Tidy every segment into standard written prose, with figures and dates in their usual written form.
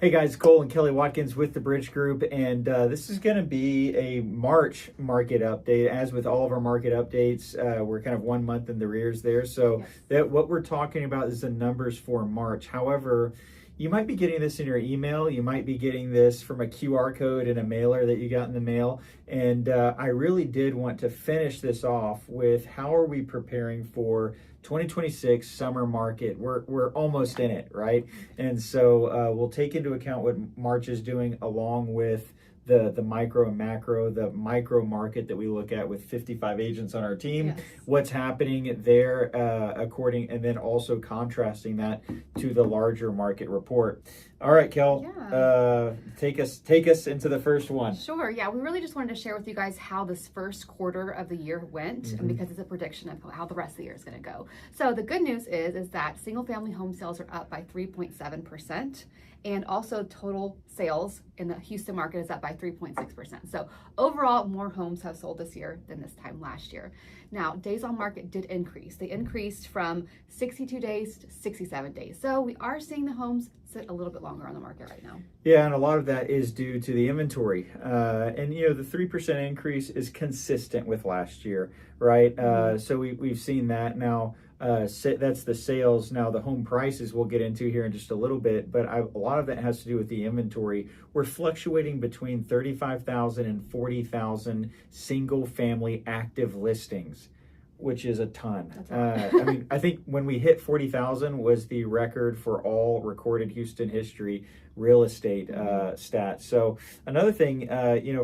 Hey guys, Cole and Kelly Watkins with the Bridge Group, and this is going to be a March market update. As with all of our market updates, we're kind of 1 month in the rears there. So that what we're talking about is the numbers for March. However, you might be getting this in your email. You might be getting this from a QR code in a mailer that you got in the mail. And I really did want to finish this off with how are we preparing for 2026 summer market. We're almost in it, right? And so we'll take into account what March is doing along with the micro and macro, the micro market that we look at with 55 agents on our team, what's happening there and then also contrasting that to the larger market report. All right, Kel, take us into the first one. Sure. Yeah, we really just wanted to share with you guys how this first quarter of the year went, and because it's a prediction of how the rest of the year is going to go. So the good news is that single family home sales are up by 3.7%. And also total sales in the Houston market is up by 3.6%. So overall, more homes have sold this year than this time last year. Now, days on market did increase. They increased from 62 days to 67 days. So we are seeing the homes sit a little bit longer on the market right now. Yeah, and a lot of that is due to the inventory. And, the 3% increase is consistent with last year, right? So we've seen that now. That's the sales. Now the home prices we'll get into here in just a little bit, but a lot of that has to do with the inventory. We're fluctuating between 35,000 and 40,000 single family active listings, which is a ton. I think when we hit 40,000 was the record for all recorded Houston history real estate stats. So another thing,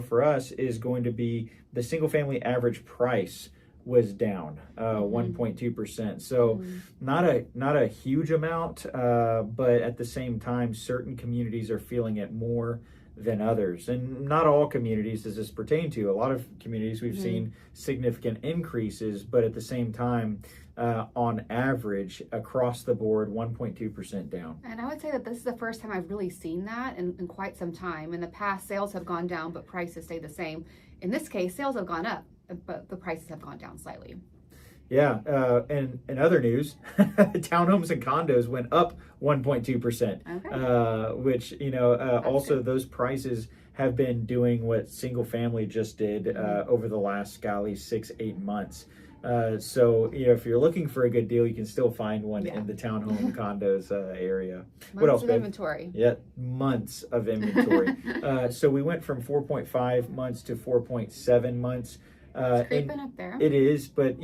for us is going to be the single family average price was down 1.2%. So not a huge amount, but at the same time, certain communities are feeling it more than others. And not all communities does this pertain to. A lot of communities we've seen significant increases, but at the same time, on average, across the board, 1.2% down. And I would say that this is the first time I've really seen that in quite some time. In the past, sales have gone down, but prices stay the same. In this case, sales have gone up, but the prices have gone down slightly. Yeah, and in other news, townhomes and condos went up 1.2%, which, also those prices have been doing what single family just did over the last, 6-8 months. So, if you're looking for a good deal, you can still find one in the townhome and condos area. What else, inventory. Yeah, months of inventory. So we went from 4.5 months to 4.7 months. It's creeping up there. It is, but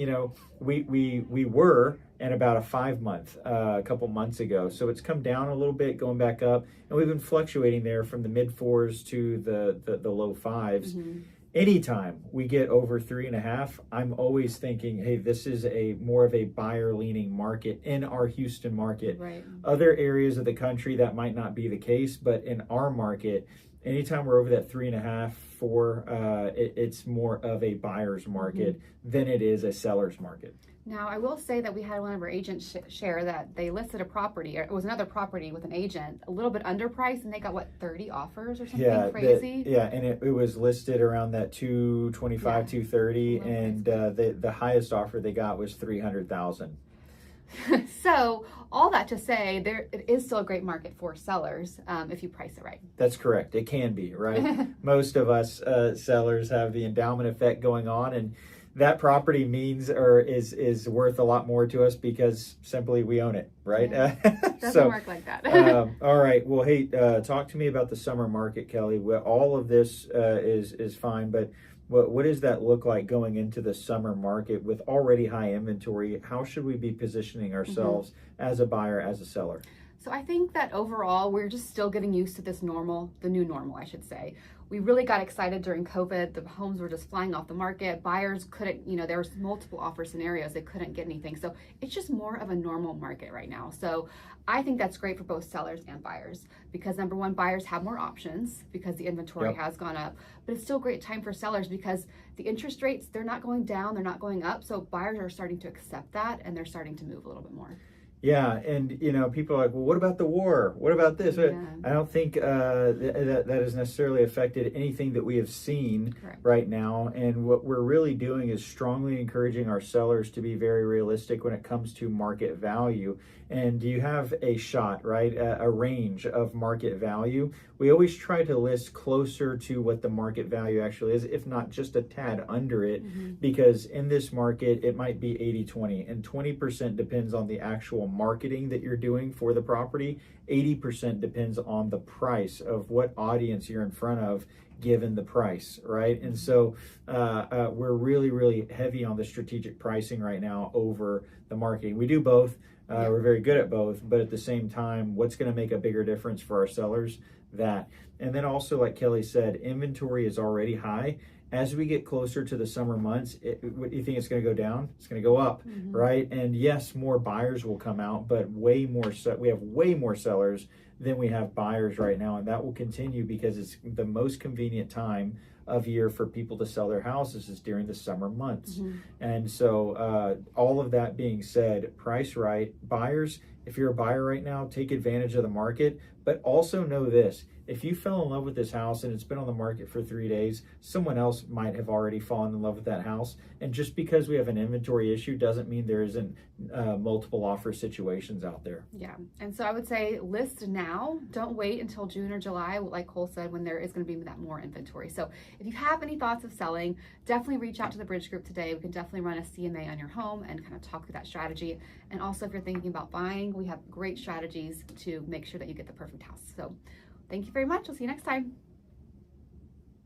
we were at about a 5 month a couple months ago, so it's come down a little bit, going back up, and we've been fluctuating there from the mid 4s to the low 5s. Anytime we get over 3.5, I'm always thinking, hey, this is more of a buyer leaning market in our Houston market. Right. Other areas of the country that might not be the case, but in our market, anytime we're over that 3.5, 4, it's more of a buyer's market than it is a seller's market. Now, I will say that we had one of our agents share that they listed a property, or it was another property with an agent, a little bit underpriced, and they got 30 offers or something crazy. And it was listed around that 225, 230, and the highest offer they got was 300,000. So all that to say, it is still a great market for sellers if you price it right. That's correct. It can be, right? Most of us sellers have the endowment effect going on, and that property means is worth a lot more to us because simply we own it, right? Doesn't work like that. All right. Well, hey, talk to me about the summer market, Kelly. All of this is fine, but what does that look like going into the summer market with already high inventory? How should we be positioning ourselves as a buyer, as a seller? So I think that overall, we're just still getting used to this the new normal, I should say. We really got excited during COVID. The homes were just flying off the market. Buyers couldn't, there was multiple offer scenarios. They couldn't get anything. So it's just more of a normal market right now. So I think that's great for both sellers and buyers because number one, buyers have more options because the inventory has gone up, but it's still a great time for sellers because the interest rates, they're not going down, they're not going up. So buyers are starting to accept that and they're starting to move a little bit more. Yeah, and people are like, well, what about the war? What about this? Yeah. I don't think that has necessarily affected anything that we have seen Correct. right now. And what we're really doing is strongly encouraging our sellers to be very realistic when it comes to market value. And you have a shot, right? A range of market value. We always try to list closer to what the market value actually is, if not just a tad under it, because in this market, it might be 80-20, and 20% depends on the actual marketing that you're doing for the property. 80% depends on the price of what audience you're in front of given the price, right? And so we're really, really heavy on the strategic pricing right now over the marketing. We do both. We're very good at both, but at the same time, what's going to make a bigger difference for our sellers? That. And then also, like Kelly said, inventory is already high. As we get closer to the summer months, what do you think it's going to go down? It's going to go up, right? And yes, more buyers will come out, but we have way more sellers than we have buyers right now, and that will continue because it's the most convenient time of year for people to sell their houses is during the summer months. And so all of that being said, price right, buyers, if you're a buyer right now, take advantage of the market, but also know this: if you fell in love with this house and it's been on the market for 3 days, someone else might have already fallen in love with that house. And just because we have an inventory issue doesn't mean there isn't multiple offer situations out there. Yeah. And so I would say list now. Don't wait until June or July, like Cole said, when there is going to be that more inventory. So if you have any thoughts of selling, definitely reach out to the Bridge Group today. We can definitely run a CMA on your home and kind of talk through that strategy. And also, if you're thinking about buying, we have great strategies to make sure that you get the perfect house. So thank you very much. We'll see you next time.